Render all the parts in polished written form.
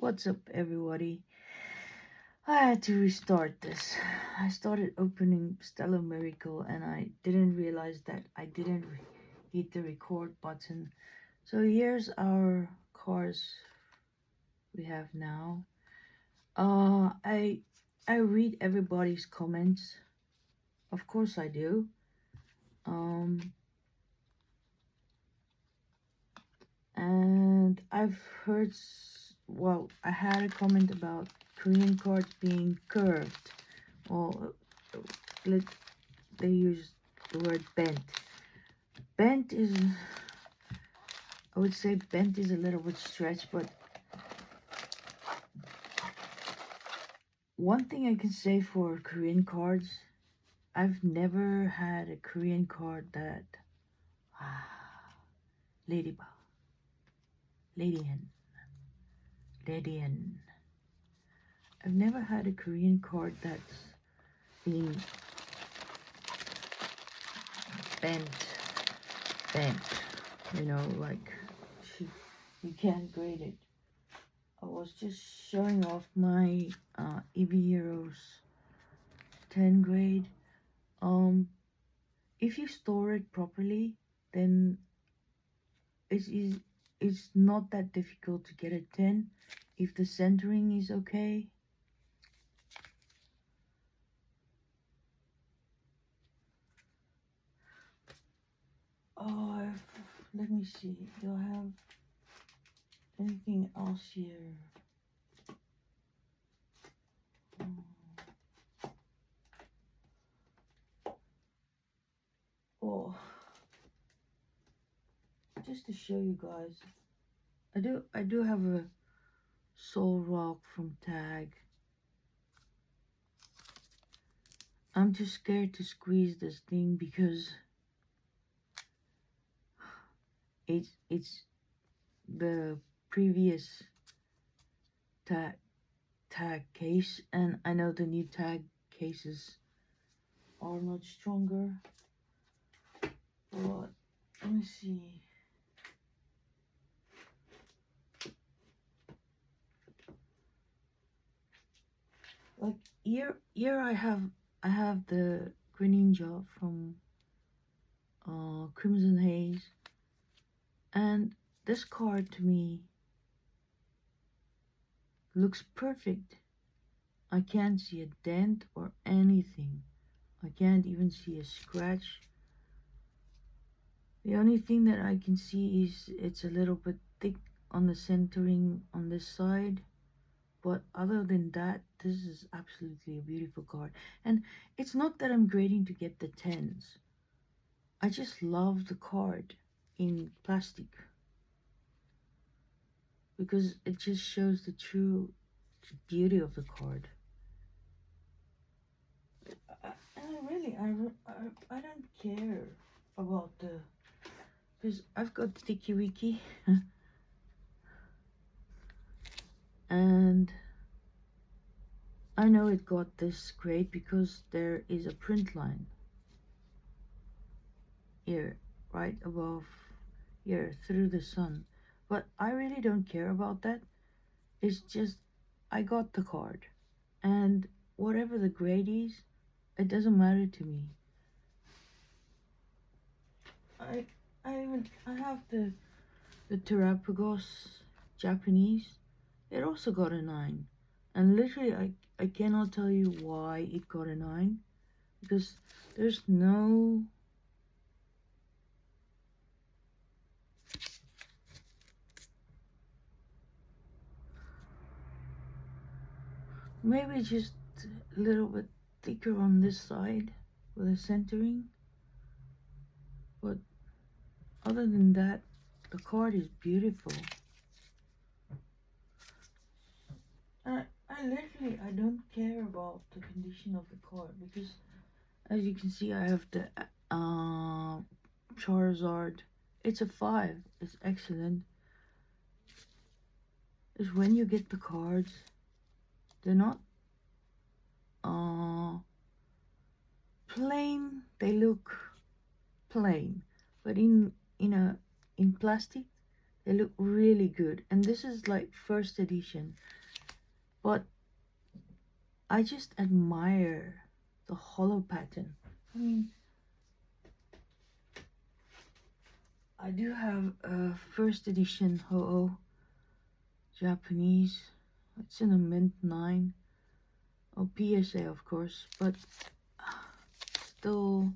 What's up, everybody? I had to restart this. I started opening Stellar Miracle and I didn't realize that I didn't hit the record button. So here's our cards we have now. I read everybody's comments. Of course I do. And I've heard, I had a comment about Korean cards being curved. Well, they use the word bent. Bent is, I would say bent is a little bit stretched, but one thing I can say for Korean cards, I've never had a Korean card that, Ladybug, Ladian. I've never had a Korean card that's being bent, you know, like you can't grade it. I was just showing off my EV Heroes 10 grade. If you store it properly, then it's not that difficult to get a 10 if the centering is okay. Let me see. Do I have anything else here? Oh, just to show you guys, I do have a Soul Rock from Tag. I'm just scared to squeeze this thing because it's the previous tag case, and I know the new tag cases are not stronger, but let me see. Like here I have the Greninja from Crimson Haze, and this card to me looks perfect. I can't see a dent or anything. I can't even see a scratch. The only thing that I can see is it's a little bit thick on the centering on this side. But other than that, this is absolutely a beautiful card. And it's not that I'm grading to get the 10s. I just love the card in plastic, because it just shows the true beauty of the card. I don't care about because I've got Sticky Wiki and I know it got this grade because there is a print line here, right above here, through the sun. But I really don't care about that. It's just I got the card, and whatever the grade is, it doesn't matter to me. I have the Terapagos Japanese. It also got a 9, and literally I cannot tell you why it got a 9, because there's no maybe just a little bit thicker on this side with the centering, but other than that, the card is beautiful. I don't care about the condition of the card, because as you can see, I have the Charizard. It's a 5. It's excellent. Is when you get the cards, they're not plain. They look plain, but in plastic, They look really good. And this is like first edition. But I just admire the hollow pattern. I mean, I do have a first edition Ho-Oh Japanese. It's in a mint 9. Oh, PSA of course, but still,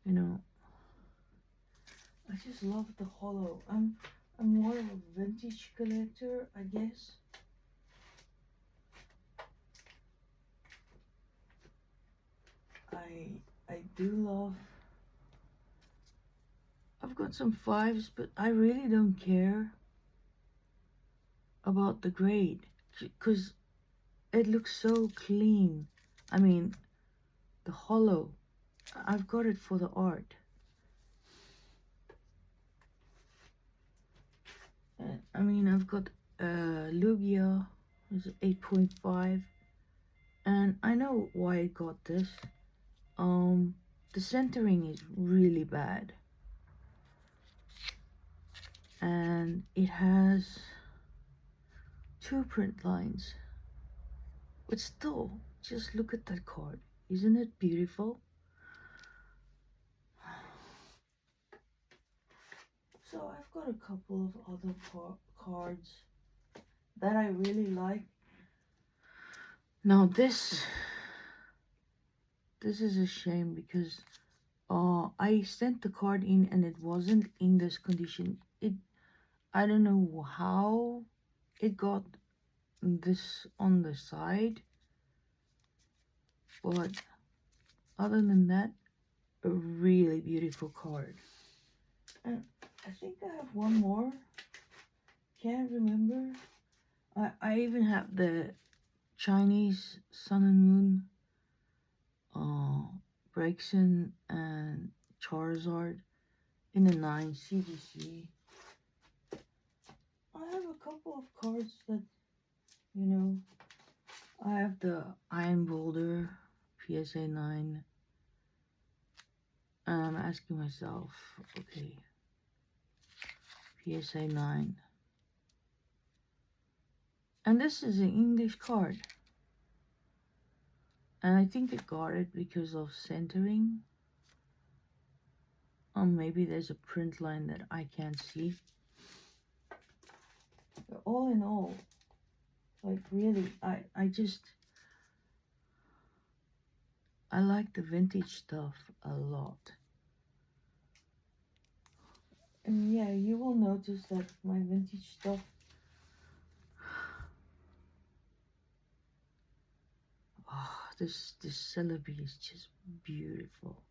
you know, I just love the hollow. I'm more of a vintage collector, I guess. I do love. I've got some 5s, but I really don't care about the grade because it looks so clean. I mean, the hollow, I've got it for the art. I mean, I've got Lugia, it's 8.5, and I know why I got this. The centering is really bad, and it has 2 print lines. But still, just look at that card. Isn't it beautiful? So I've got a couple of other cards that I really like. Now this is a shame because I sent the card in and it wasn't in this condition. I don't know how it got this on the side, but other than that, a really beautiful card. And I think I have one more. Can't remember. I even have the Chinese Sun and Moon, Braixen and Charizard in the 9 CGC. I have a couple of cards that, you know, I have the Iron Boulder PSA 9. And I'm asking myself, okay, PSA 9. And this is an English card. And I think I got it because of centering. Or maybe there's a print line that I can't see. But all in all, like really, I like the vintage stuff a lot. And yeah, you will notice that my vintage stuff, this Celebi is just beautiful.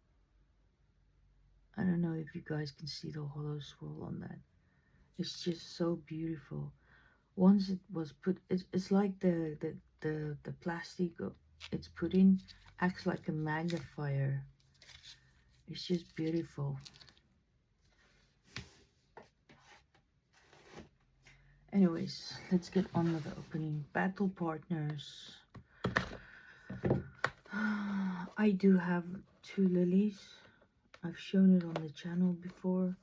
I don't know if you guys can see the HoloSeoul on that. It's just so beautiful. Once it was put, it's like the plastic it's put in acts like a magnifier. It's just beautiful. Anyways, let's get on with the opening. Battle partners. I do have 2 lilies. I've shown it on the channel before.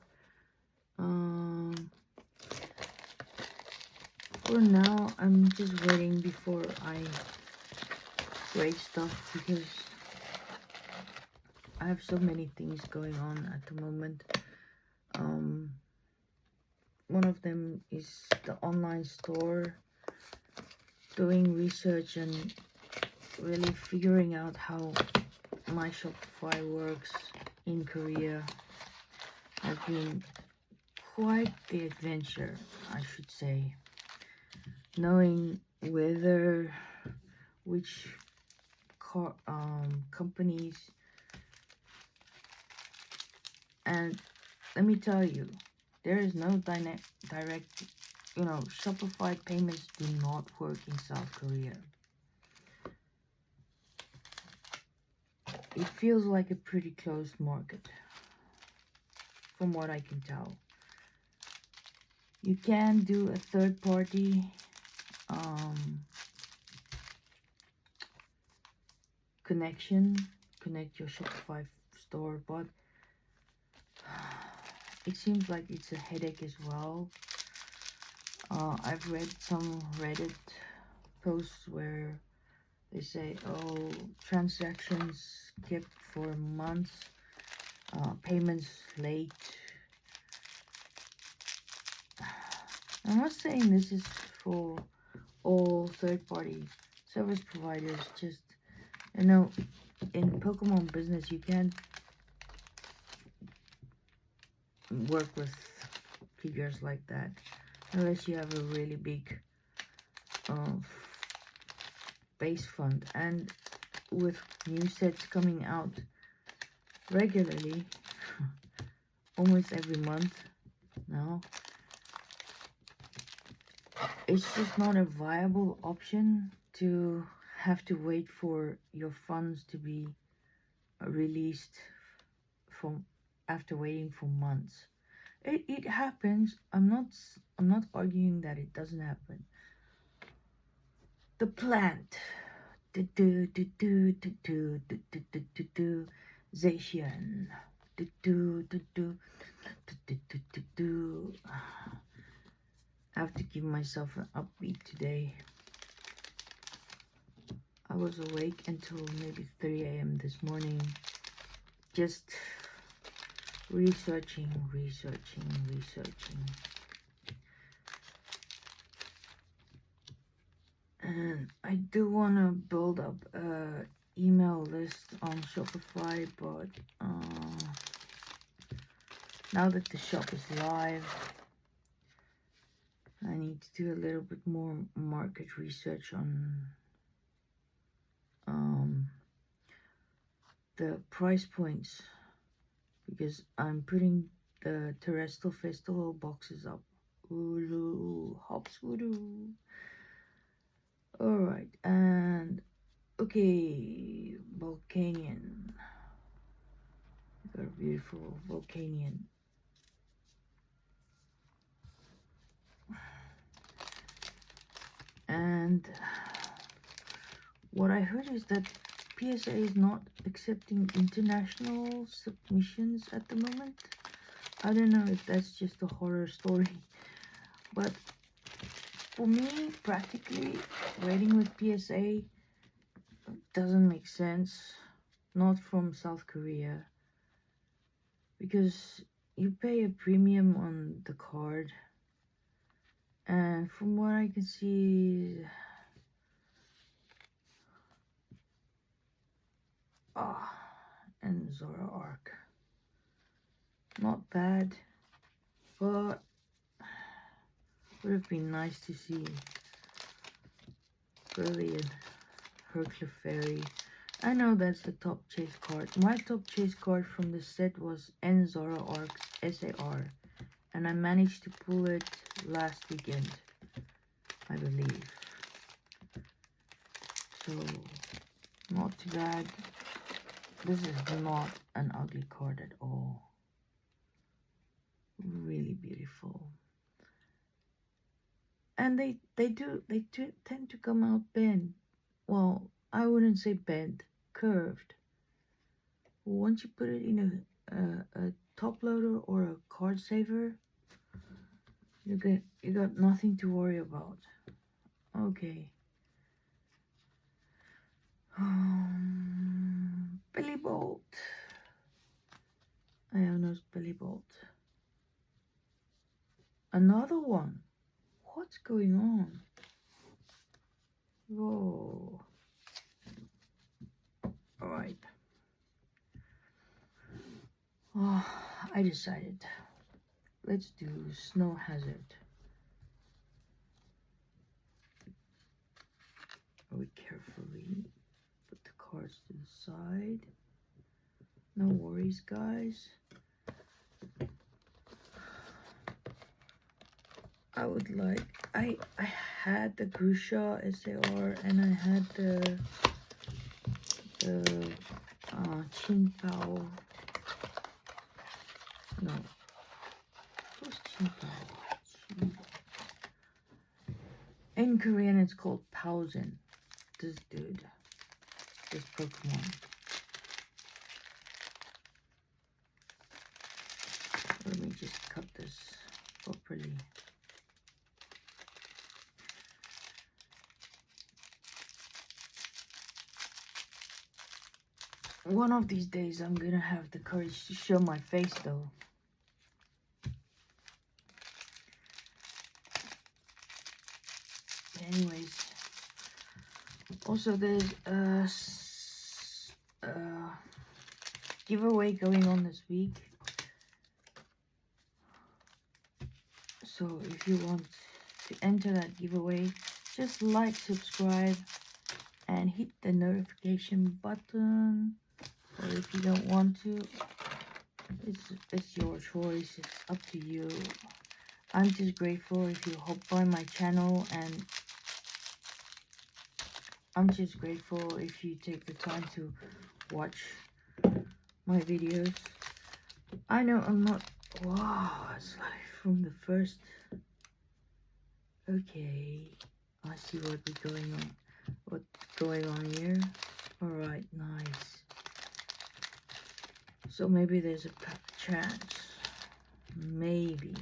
For now, I'm just waiting before I grade stuff because I have so many things going on at the moment. One of them is the online store, doing research and really figuring out how my Shopify works in Korea. Has been quite the adventure, I should say. Knowing which companies, and let me tell you, there is no direct, Shopify payments do not work in South Korea. It feels like a pretty closed market, from what I can tell. You can do a third party connect your Shopify store, but it seems like it's a headache as well. I've read some Reddit posts where they say, oh, transactions kept for months, payments late. I'm not saying this is for all third-party service providers, just, you know, in Pokemon business, you can't work with figures like that unless you have a really big base fund. And with new sets coming out regularly, almost every month now, it's just not a viable option to have to wait for your funds to be released from after waiting for months. It happens. I'm not arguing that it doesn't happen. The plant, Zacian, I have to give myself an upbeat today. I was awake until maybe 3 a.m. this morning, just researching. And I do want to build up a email list on Shopify, but now that the shop is live, I need to do a little bit more market research on the price points, because I'm putting the Terrestrial Festival boxes up. Ooloo, hops woodoo. Alright, and okay, Volcanion. Got a beautiful Volcanion. And what I heard is that PSA is not accepting international submissions at the moment. I don't know if that's just a horror story, but for me, practically, waiting with PSA doesn't make sense. Not from South Korea, because you pay a premium on the card, and from what I can see, and Zora Arc, not bad, but would have been nice to see Brilliant Hercule Fairy. I know that's the top chase card. My top chase card from the set was N Zora Arc's SAR, and I managed to pull it last weekend, I believe. So, not too bad. This is not an ugly card at all. Really beautiful. And they tend to come out bent. Well, I wouldn't say bent, curved. Once you put it in a top loader or a card saver, you got nothing to worry about. Okay. Billy Bolt. I have no Billy Bolt. Another one. What's going on? Whoa. Alright. Oh, I decided. Let's do Snow Hazard. Very carefully put the cards to the side. No worries, guys. I would like, I had the Grusha SAR, and I had the Qin Pao. No, who's Qin Pao? In Korean, it's called Paozen. This dude, this Pokemon. Let me just cut this properly. One of these days I'm gonna have the courage to show my face though. Anyways, also there's a giveaway going on this week. So if you want to enter that giveaway, just like, subscribe, and hit the notification button. Or if you don't want to, it's your choice. It's up to you. I'm just grateful if you hop by my channel, and I'm just grateful if you take the time to watch my videos. I know I'm not, wow, it's like from the first, okay, I see what's going on here. Alright, nice. So maybe there's a chance, maybe.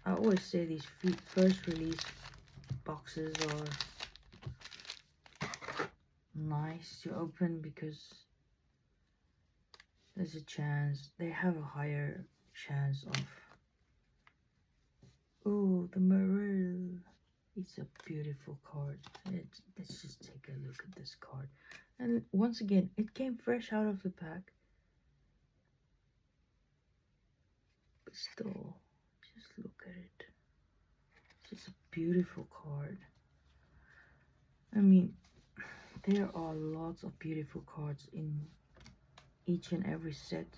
I always say these first release boxes are nice to open because there's a chance, they have a higher chance of, oh, the Maru. It's a beautiful card. Let's just take a look at this card. And once again, it came fresh out of the pack. But still, just look at it. It's just a beautiful card. I mean, there are lots of beautiful cards in each and every set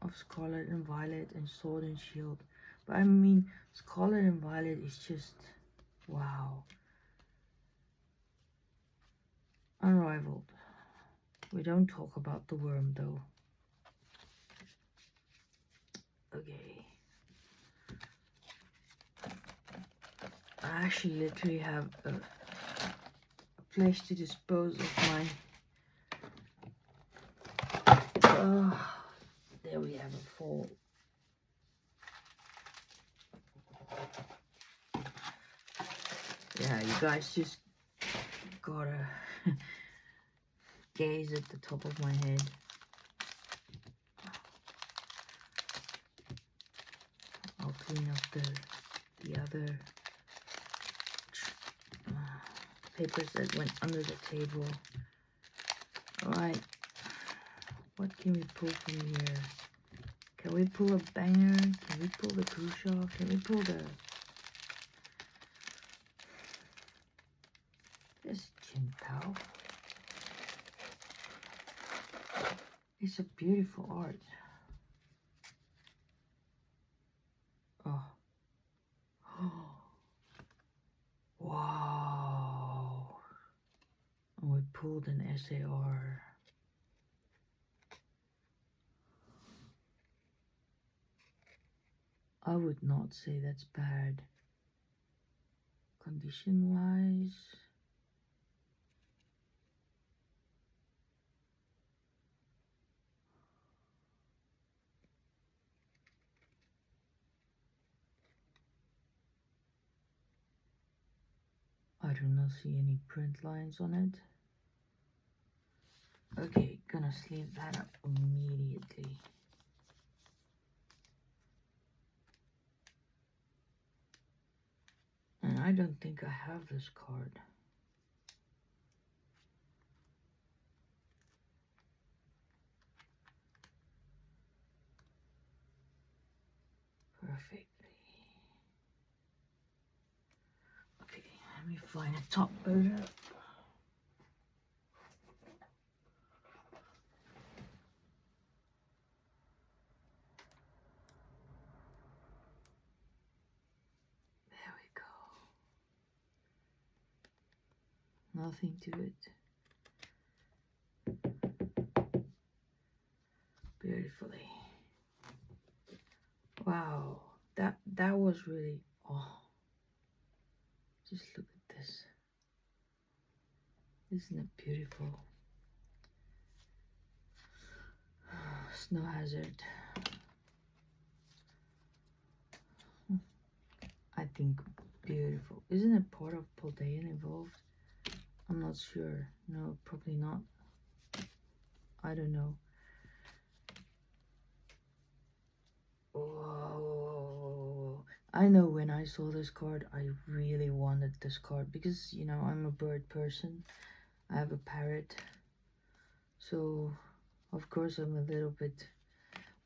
of Scarlet and Violet and Sword and Shield. But I mean, Scarlet and Violet is just, wow. Unrivaled. We don't talk about the worm though. Okay. I actually literally have a place to dispose of my... there we have a fall. Yeah, you guys just gotta gaze at the top of my head. I'll clean up the other papers that went under the table. Alright, what can we pull from here? Can we pull a banger? Can we pull the Khrushchev? Can we pull the... this Chin Pao? It's a beautiful art. Oh. Wow. And we pulled an SAR. I would not say that's bad. Condition wise. I do not see any print lines on it. Okay, gonna sleeve that up immediately. And I don't think I have this card. Perfectly. Okay, let me find a top loader. There we go. Nothing to it. Beautifully. Wow, that was really, oh, just look at this. Isn't it beautiful? Snow hazard. I think beautiful. Isn't it part of Poldean involved? I'm not sure. No, probably not. I don't know. Oh, I know when I saw this card, I really wanted this card because, you know, I'm a bird person. I have a parrot. So, of course, I'm a little bit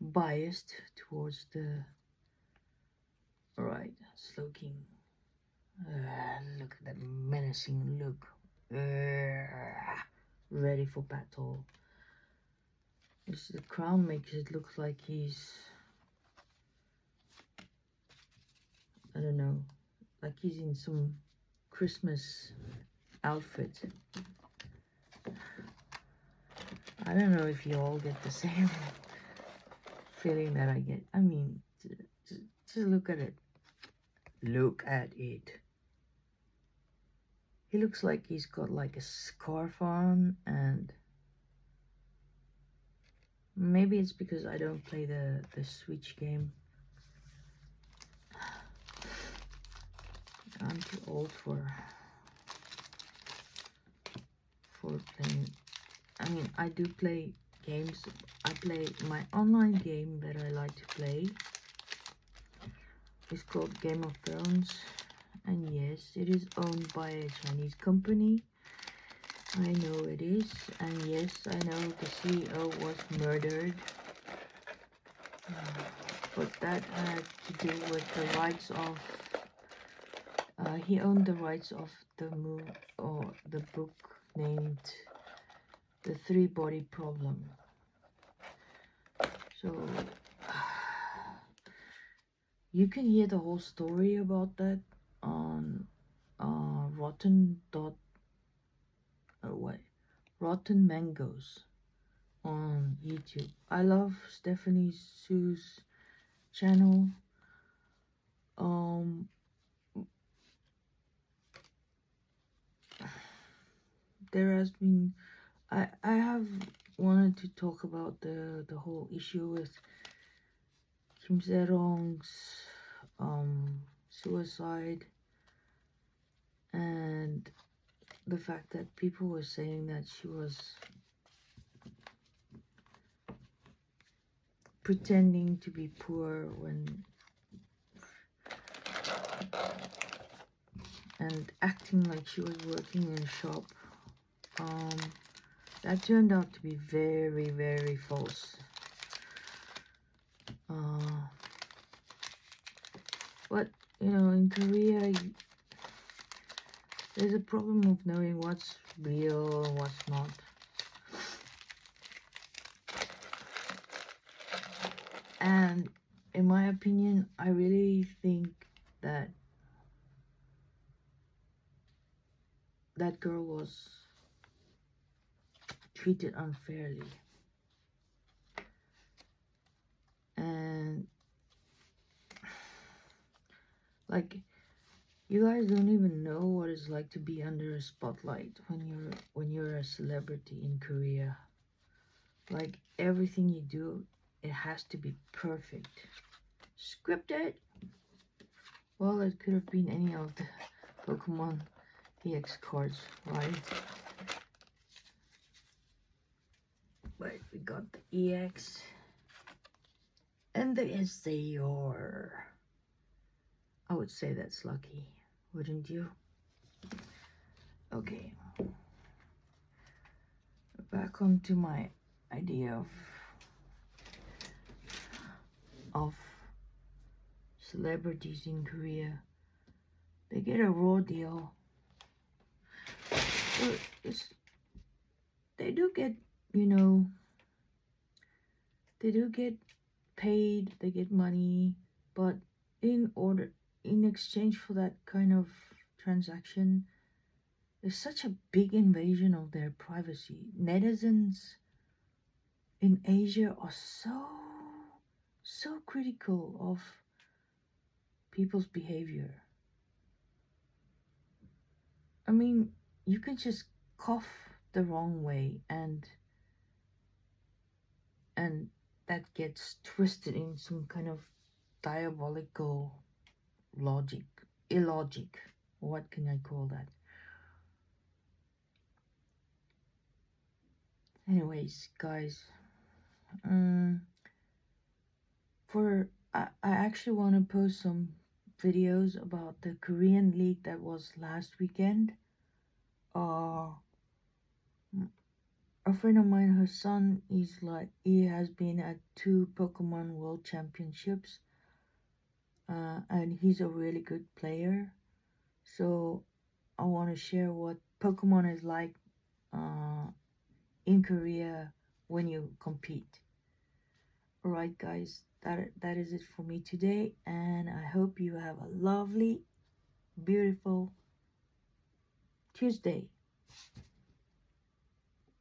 biased towards the... Alright, Slowking. Look at that menacing look. Ready for battle. The crown makes it look like he's... I don't know. Like he's in some Christmas outfit. I don't know if you all get the same feeling that I get. I mean, just look at it. Look at it. He looks like he's got like a scarf on, and maybe it's because I don't play the Switch game. I'm too old for playing. I mean, I do play games. I play my online game that I like to play. It's called Game of Thrones. And yes, it is owned by a Chinese company. I know it is. And yes, I know the CEO was murdered. But that had to do with the rights of... he owned the rights of the the book named The Three Body Problem. So you can hear the whole story about that on Rotten Mangoes on YouTube. I love Stephanie Sue's channel. There has been... I have wanted to talk about the whole issue with Kim Se-rong's suicide, and the fact that people were saying that she was pretending to be poor and acting like she was working in a shop. That turned out to be very, very false. But, you know, in Korea, there's a problem of knowing what's real and what's not. And in my opinion, I really think that that girl was treated unfairly. And like, you guys don't even know what it's like to be under a spotlight when you're a celebrity in Korea. Like, everything you do, it has to be perfect. Scripted. Well, it could have been any of the Pokemon EX cards, right? But we got the EX and the SAR. I would say that's lucky, wouldn't you? Okay. Back onto my idea of celebrities in Korea. They get a raw deal. They do get, you know, they do get paid, they get money, but in exchange for that kind of transaction, there's such a big invasion of their privacy. Netizens in Asia are so critical of people's behavior. I mean, you can just cough the wrong way and that gets twisted in some kind of diabolical illogic. What can I call that? Anyways, guys, um, I actually want to post some videos about the Korean League that was last weekend. Uh, a friend of mine, her son, he has been at 2 Pokemon World Championships, and he's a really good player. So I want to share what Pokemon is like uh, in Korea when you compete. Alright, guys, that is it for me today, and I hope you have a lovely, beautiful Tuesday.